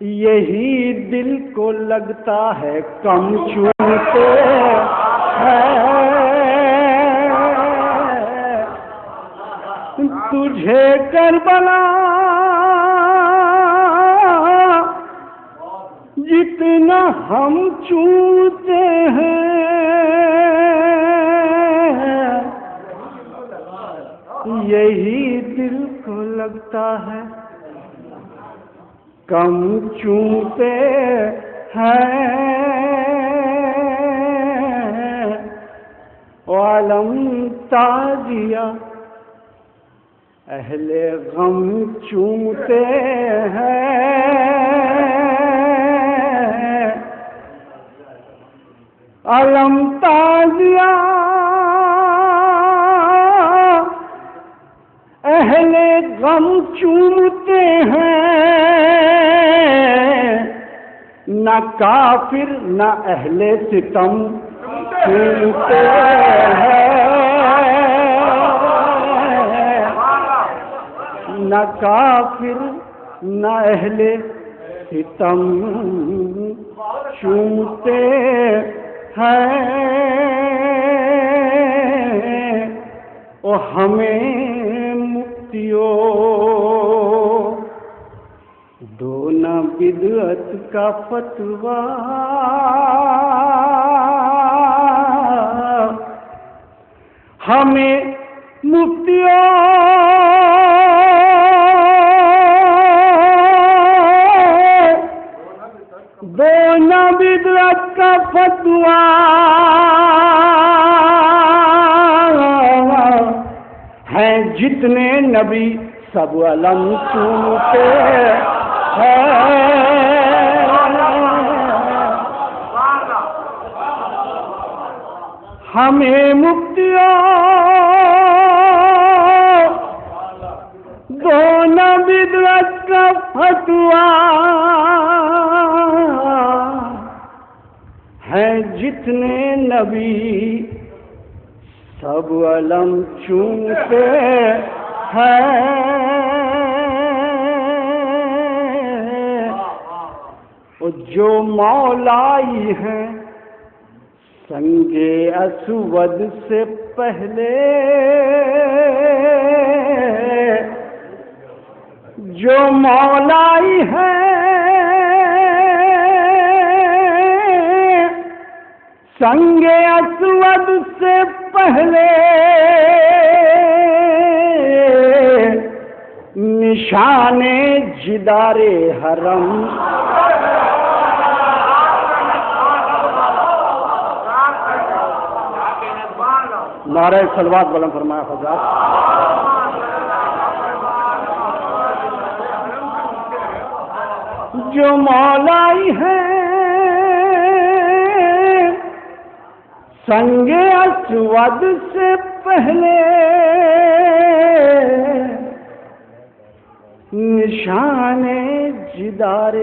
یہی دل کو لگتا ہے کم چومتے ہیں. تجھے کربلا جتنا ہم چومتے ہیں، یہی دل کو لگتا ہے کم چومتے ہیں عالم تازیہ اہل غم چومتے ہیں عالم تازیہ اہل غم چومتے ہیں نہ کافر نہ اہل ستم چومتے ہیں نہ کافر نہ اہل ستم چومتے ہیں اور ہمیں دو نہ بدعت کا فتویٰ ہمیں مفتیوں دو نہ بدعت کا فتویٰ ہیں جتنے نبی سب علم چومتے ہیں ہمیں مفتیوں دو نہ بدعت کا فتویٰ ہیں جتنے نبی سب علم چومتے ہیں اور جو مولائی ہیں سنگ اسود سے پہلے جو مولائی ہیں سنگ اسود سے پہلے نشان جدار حرم نعرہ صلوات بلند فرمایا حضرات جو مولائی ہیں سنگ اسود سے پہلے نشان جدار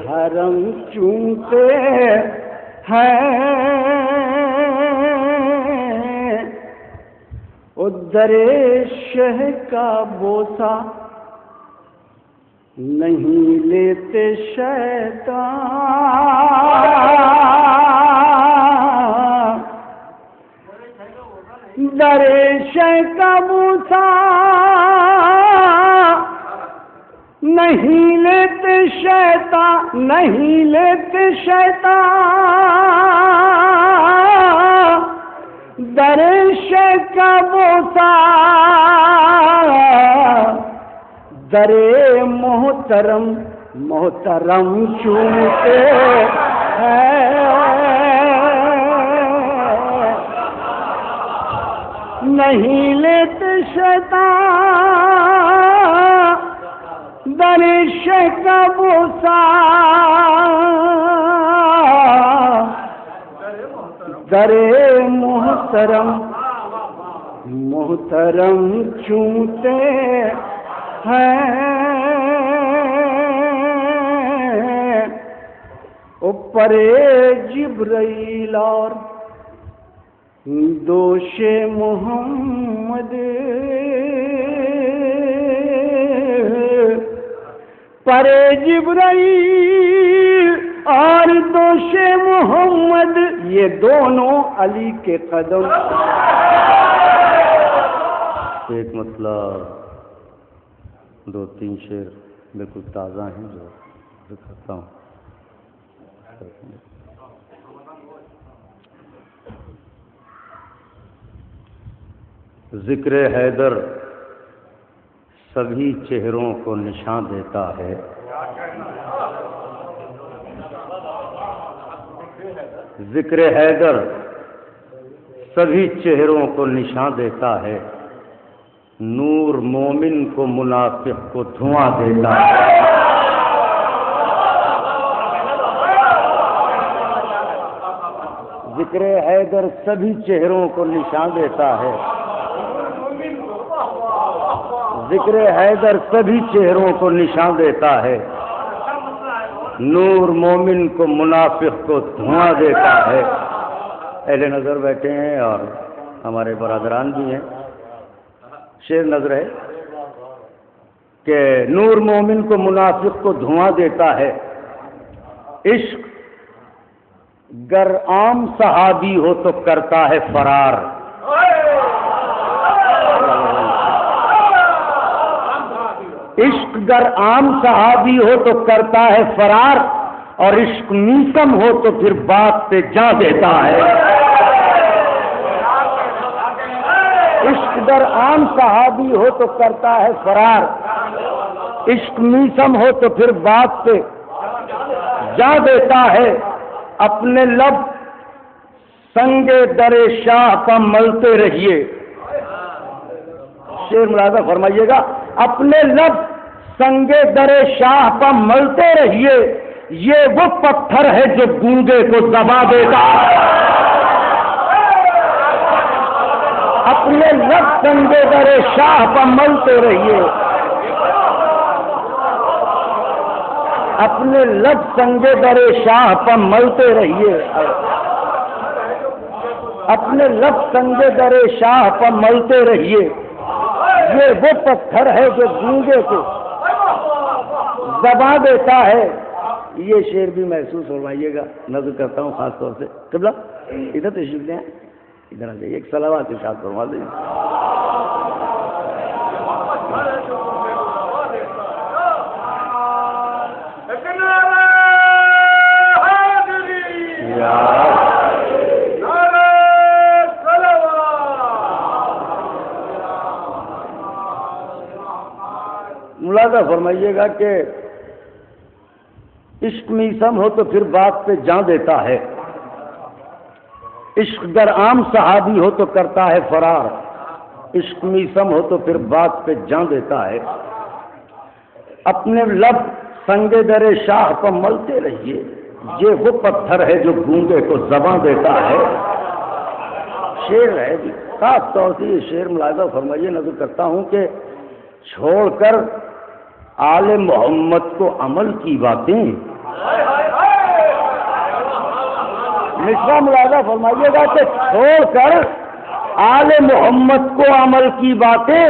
حرم چومتے ہیں در شہ کا بوسہ نہیں لیتے شیطان در شہ کا بوسہ نہیں لیتے شیطان نہیں لیتے شیطان در شہ کا بوسہ در محترم محترم چومتے ہیں نہیں لیتے شیطان در شہ کا بوسہ در محترم محترم چومتے ہیں اوپر جبرائیل اور دوش محمد پر جبرائیل اور دوش محمد یہ دونوں علی کے قدم ایک مسئلہ دو تین شعر بالکل تازہ ہیں جو دکھاتا ہوں. ذکر حیدر سبھی چہروں کو نشان دیتا ہے، ذکر حیدر سبھی چہروں کو نشان دیتا ہے، نور مومن کو منافق کو دھواں دیتا ہے۔ ذکر حیدر سبھی چہروں کو نشان دیتا ہے، ذکر حیدر سبھی چہروں کو نشان دیتا ہے، نور مومن کو منافق کو دھواں دیتا ہے۔ اہل نظر بیٹھے ہیں اور ہمارے برادران بھی ہیں، شعر نظر ہے کہ نور مومن کو منافق کو دھواں دیتا ہے، عشق گر عام صحابی ہو تو کرتا ہے فرار، عشق گر عام صحابی ہو تو کرتا ہے فرار، اور عشق میسم ہو تو پھر بات پہ جا دیتا ہے۔ عشق گر عام صحابی ہو تو کرتا ہے فرار، عشق میسم ہو تو پھر بات پہ جا دیتا ہے۔ اپنے لب سنگ در شاہ پر ملتے رہیے، شعر ملاحظہ فرمائیے گا، اپنے لب سنگ در شاہ پر ملتے رہیے، یہ وہ پتھر ہے جو گونگے کو دبا دیتا ہے۔ اپنے لب سنگ در شاہ پر ملتے رہیے، اپنے لب سنگ در شاہ پر ملتے رہیے، اپنے لب سنگ در شاہ پر ملتے رہیے، یہ وہ پتھر ہے جو گونگے کو دبا دیتا ہے۔ یہ شعر بھی محسوس فرمائیے گا، نظر کرتا ہوں خاص طور سے قبلہ ادھر تشریف لیں، ادھر آ جائیے، ایک صلوات ارشاد فرما دیجیے۔ ملاحظہ فرمائیے گا کہ عشق میسم ہو تو پھر بات پہ جان دیتا ہے، عشق گر عام صحابی ہو تو کرتا ہے فرار، عشق میسم ہو تو پھر بات پہ جان دیتا ہے۔ اپنے لب سنگ در شاہ پر ملتے رہیے، یہ وہ پتھر ہے جو گونگے کو زباں دیتا ہے۔ شعر ہے جی، خاص طور سے یہ شعر ملاحظہ فرمائیے، نظر کرتا ہوں کہ چھوڑ کر آل محمد کو عمل کی باتیں، مصرع ملاحظہ فرمائیے گا کہ چھوڑ کر آل محمد کو عمل کی باتیں،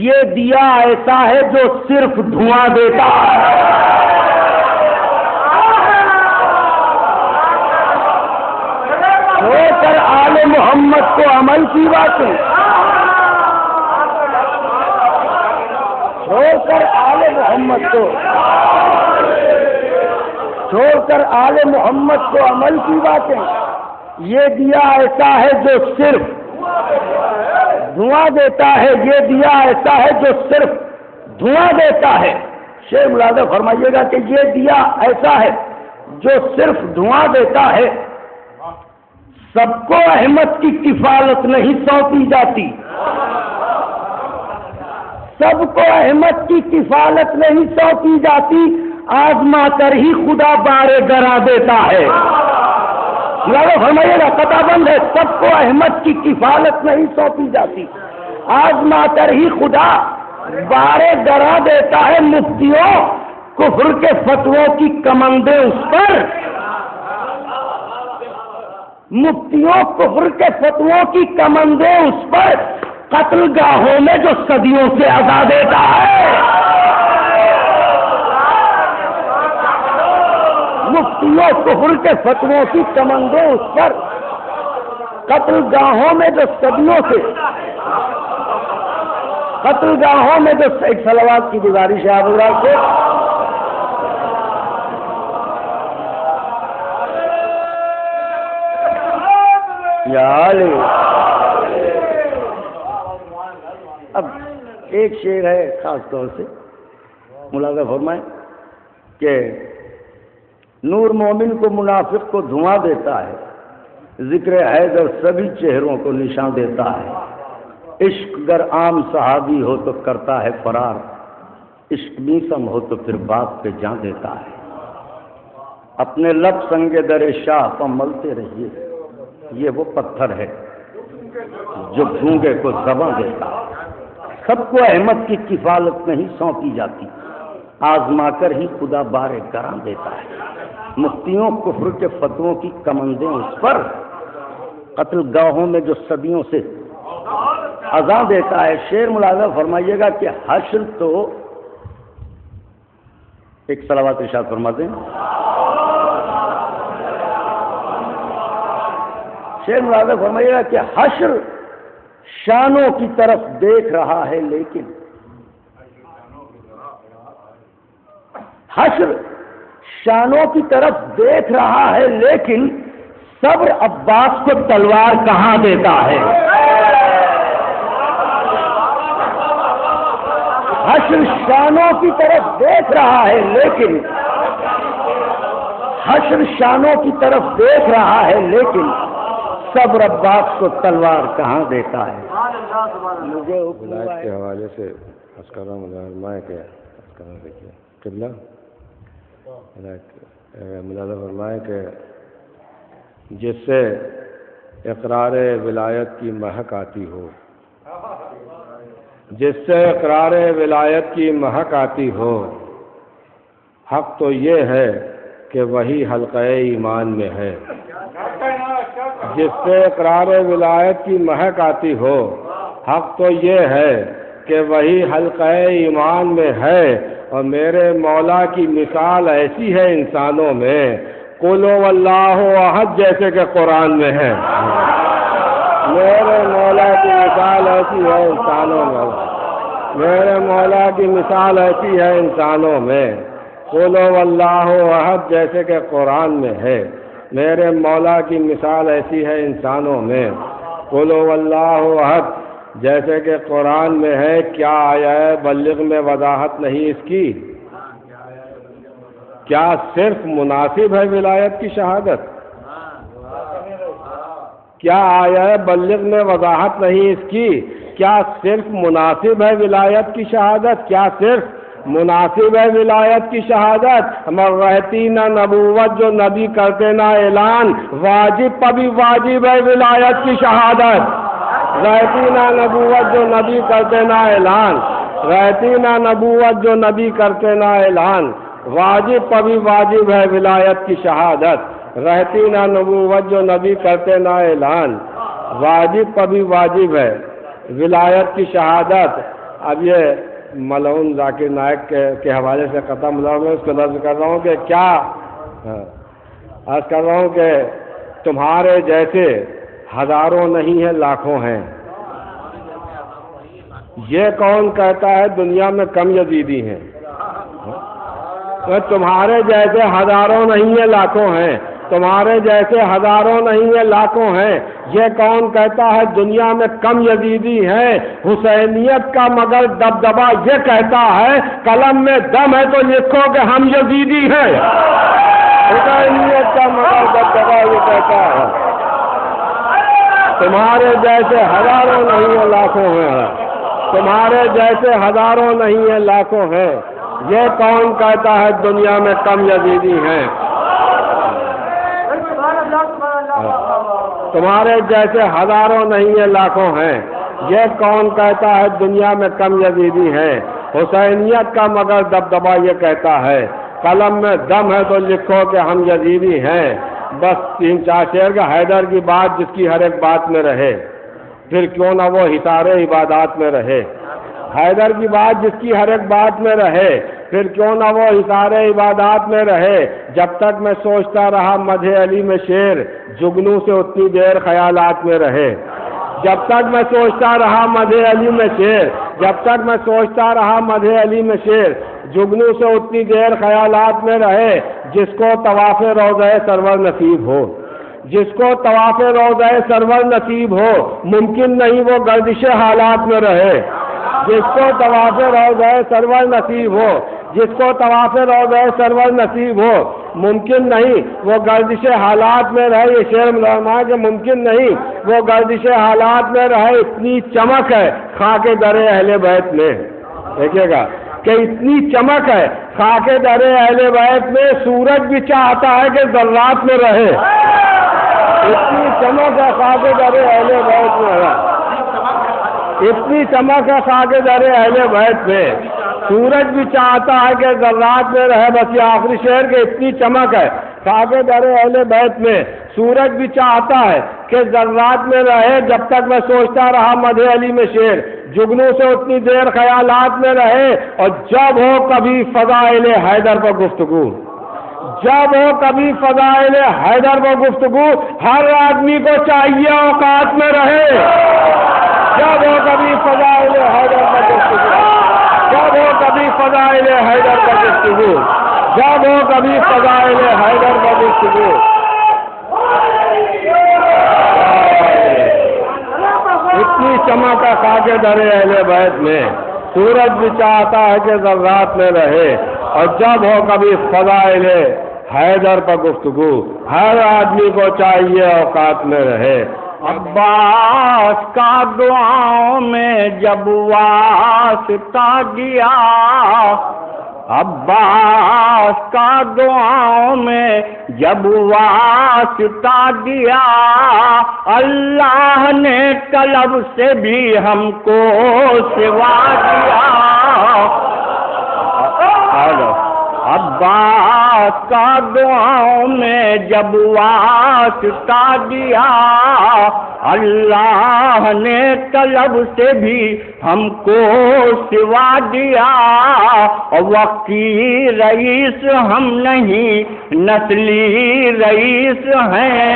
یہ دیا ایسا ہے جو صرف دھواں دیتا ہے۔ چھوڑ کر آل محمد کو عمل کی باتیں، چھوڑ کر آل محمد کو، چھوڑ کر آل محمد کو عمل کی باتیں، یہ دیا ایسا ہے جو صرف دھواں دیتا ہے، یہ دیا ایسا ہے جو صرف دھواں دیتا ہے۔ شعر ملاحظہ فرمائیے گا کہ یہ دیا ایسا ہے جو صرف دھواں دیتا ہے۔ سب کو احمد کی کفالت نہیں سونپی جاتی، سب کو احمد کی کفالت نہیں سونپی جاتی، آزما کر ہی خدا بارے گرا دیتا ہے۔ فرمائیے گا، قطع بند ہے، سب کو احمد کی کفالت نہیں سونپی جاتی، آزما کر ہی خدا بارے گرا دیتا ہے۔ مفتیوں کفر کے فتووں کی کمندیں اس پر، مفتیوں کفر کے فتووں کی کمندیں اس پر، قتل گاہوں میں جو صدیوں سے ادا دیتا ہے۔ مفتیوں کفر کے فتووں کی کمندیں اس پر، قتل گاہوں میں جو صدیوں سے، قتل گاہوں میں جو، ایک صلوات کی گزارش ہے آپ حضرات سے، یا علی۔ اب ایک شعر ہے خاص طور سے ملاحظہ فرمائیں کہ نور مومن کو منافق کو دھواں دیتا ہے، ذکر حیدر سبھی چہروں کو نشان دیتا ہے، عشق گر عام صحابی ہو تو کرتا ہے فرار، عشق میسم ہو تو پھر بات پہ جان دیتا ہے۔ اپنے لب سنگ در شاہ پر ملتے رہیے، یہ وہ پتھر ہے جو گونگے کو زباں دیتا ہے۔ سب کو احمد کی کفالت نہیں سونپی جاتی، آزما کر ہی خدا بارے گراں دیتا ہے۔ مفتیوں کفر کے فتووں کی کمندیں اس پر، قتل گاہوں میں جو صدیوں سے اذاں دیتا ہے۔ شعر ملاحظہ فرمائیے گا کہ حشر تو ایک صلوات ارشاد فرما دیں۔ شعر ملاحظہ فرمائیے گا کہ حشر شانوں کی طرف دیکھ رہا ہے، لیکن حشر شانوں کی طرف دیکھ رہا ہے، لیکن صبر عباس کو تلوار کہاں دیتا ہے۔ حشر شانوں کی طرف دیکھ رہا ہے، لیکن حشر شانوں کی طرف دیکھ رہا ہے، لیکن صبر عباس کو تلوار کہاں دیتا ہے۔ مجھے ولایت کے حوالے سے اسکرہ فرمائے کہ دیکھیے قبلہ ملاحظہ فرمائے کہ جس سے اقرار ولایت کی مہک آتی ہو، جس سے اقرار ولایت کی مہک آتی ہو، حق تو یہ ہے کہ وہی حلقہ ایمان میں ہے۔ جس سے اقرار ولایت کی مہک آتی ہو، حق تو یہ ہے کہ وہی حلقہ ایمان میں ہے۔ اور میرے مولا کی مثال ایسی ہے انسانوں میں، قل واللہ احد جیسے کہ قرآن میں ہے۔ میرے مولا کی مثال ایسی ہے انسانوں میں، میرے مولا کی مثال ایسی ہے انسانوں میں، قل واللہ احد جیسے کہ قرآن میں ہے۔ میرے مولا کی مثال ایسی ہے انسانوں میں، قل واللہ احد جیسے کہ قرآن میں ہے۔ کیا آیا ہے بلغ میں وضاحت نہیں اس کی؟ کیا صرف مناسب ہے ولایت کی شہادت؟ کیا آیا ہے بلغ میں وضاحت نہیں اس کی؟ کیا صرف مناسب ہے ولایت کی شہادت؟ کیا صرف مناسب ہے ولایت کی شہادت؟ رہتی نہ نبوت جو نبی کرتے نہ اعلان، واجب پر بھی واجب ہے ولایت کی شہادت۔ رہتی نہ نبوت جو نبی کرتے نہ اعلان، رہتی نہ نبوت جو نبی کرتے نہ اعلان، واجب پر بھی واجب ہے ولایت کی شہادت۔ رہتی نہ نبوت جو نبی کرتے نہ اعلان، واجب پر بھی واجب ہے ولایت کی شہادت۔ اب یہ ملعون ذاکر نائک کے حوالے سے قطع ملعون میں اس کو لفظ کر رہا ہوں کہ کیا عرض کر رہا ہوں کہ تمہارے جیسے ہزاروں نہیں ہیں لاکھوں ہیں۔ یہ کون کہتا ہے دنیا میں کم یزیدی ہیں؟ تمہارے جیسے ہزاروں نہیں ہیں لاکھوں ہیں، تمہارے جیسے ہزاروں نہیں ہیں لاکھوں ہیں۔ یہ کون کہتا ہے دنیا میں کم یزیدی ہیں؟ حسینیت کا مگر دبدبا یہ کہتا ہے قلم میں دم ہے تو لکھو کہ ہم یزیدی ہیں۔ حسینیت کا مگر دبدبا یہ کہتا ہے تمہارے جیسے ہزاروں نہیں ہیں لاکھوں ہیں، تمہارے جیسے ہزاروں نہیں ہیں لاکھوں ہیں۔ یہ کون کہتا ہے دنیا میں کم یزیدی ہیں؟ تمہارے جیسے ہزاروں نہیں ہیں لاکھوں ہیں۔ یہ کون کہتا ہے دنیا میں کم یزیدی ہیں؟ حسینیت کا مگر دبدبا یہ کہتا ہے قلم میں دم ہے تو لکھو کہ ہم یزیدی ہیں۔ بس 3-4 شعر کا حیدر کی بات جس کی ہر ایک بات میں رہے، پھر کیوں نہ وہ حصار عبادات میں رہے۔ حیدر کی بات جس کی ہر ایک بات میں رہے، پھر کیوں نہ وہ حصار عبادات میں رہے۔ جب تک میں سوچتا رہا مدح علی میں شعر، جگنو سے اتنی دیر خیالات میں رہے۔ جب تک میں سوچتا رہا مدح علی میں شعر، جب تک میں سوچتا رہا مدح علی میں شعر، جگنو سے اتنی دیر خیالات میں رہے۔ جس کو طواف روضہ سرور نصیب ہو، جس کو طواف روضہ سرور نصیب ہو، ممکن نہیں وہ گردش حالات میں رہے۔ جس کو طواف روضہ سرور نصیب ہو، جس کو طواف روضہ سرور نصیب ہو، ممکن نہیں وہ گردش حالات میں رہے، یہ شعر علماء کہ ممکن نہیں وہ گردش حالات میں رہے، اتنی چمک ہے خاک در اہل بیت میں، دیکھیے گا کہ اتنی چمک ہے خاک در اہل بیت میں، سورج بھی چاہتا ہے کہ ذرات میں رہے، اتنی چمک ہے خاک در اہل بیت میں رہے، اتنی چمک ہے خاک در اہل بیت میں، سورج بھی چاہتا ہے کہ ذرات میں رہے، بس یہ آخری شعر کہ اتنی چمک ہے خاک در اہل بیت میں، سورج بھی چاہتا ہے کہ ذرات میں رہے، جب تک میں سوچتا رہا مدح علی میں شعر، جگنوں سے اتنی دیر خیالات میں رہے، اور جب ہو کبھی فضائل حیدر پر گفتگو، جب ہو کبھی فضائل حیدر پر گفتگو، ہر آدمی کو چاہیے اوقات میں رہے، جب ہو کبھی فضائل حیدر پر گفتگو، جب ہو کبھی فضائل حیدر پر گفتگو، جب ہو کبھی فضائل حیدر پر گفتگو، اتنی چمک ہے خاک در اہل بیت میں، سورج بھی چاہتا ہے کہ ذرات میں رہے، اور جب ہو کبھی فضائل حیدر پر گفتگو، ہر آدمی کو چاہیے اوقات میں رہے۔ عباس کا دعاؤں میں جب واسطہ گیا، عباس کا دعاؤں میں جب واسطہ دیا، اللہ نے طلب سے بھی ہم کو سوا دیا، عباس کا دعاؤں میں جب واسطہ دیا، اللہ نے طلب سے بھی ہم کو سوا دیا، اور وقتی رئیس ہم نہیں نسلی رئیس ہیں،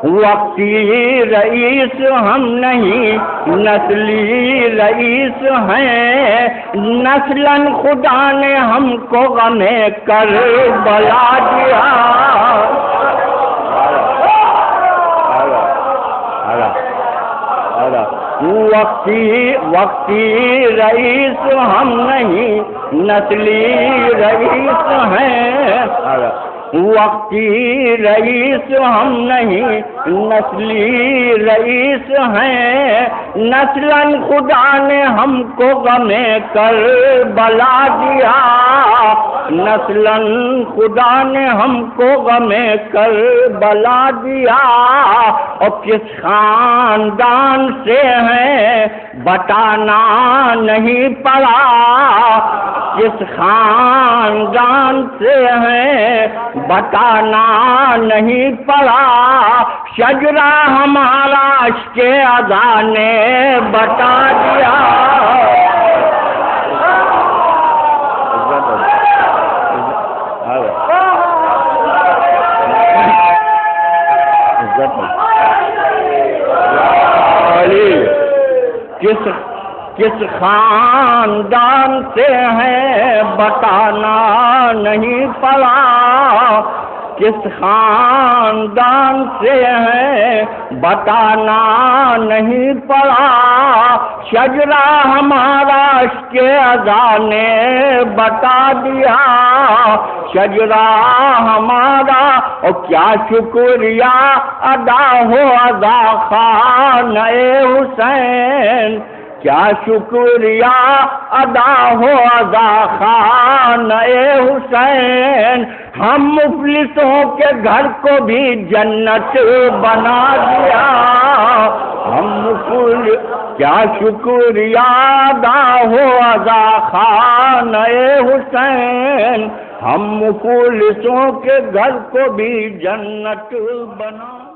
وقتی رئیس ہم نہیں نسلی رئیس ہیں، نسلاً خدا نے ہم کو غم کربلا دیا، وقتی رئیس ہم نہیں نسلی رئیس ہیں، وقتی رئیس ہم نہیں نسلی رئیس ہیں، نسلاً خدا نے ہم کو غم کربلا دیا، نسلاً خدا نے ہم کو غم کربلا دیا، اور کس خاندان سے ہیں بتانا نہیں پڑا، کس خاندان سے ہیں بتانا نہیں پڑا، شجرہ ہمارا عشق ادا نے بتا دیا، کس خاندان سے ہیں بتانا نہیں پڑا، کس خاندان سے ہیں بتانا نہیں پڑا، شجرہ ہمارا عشق ادا نے بتا دیا، شجرہ ہمارا، اور کیا شکریہ ادا ہو ادا خان حسین، کیا شکریہ ادا ہو ادا خان حسین، ہم مفلسوں کے گھر کو بھی جنت بنا دیا، ہم کیا شکریہ ادا ہو ادا خان حسین، ہم مفلسوں کے گھر کو بھی جنت بنا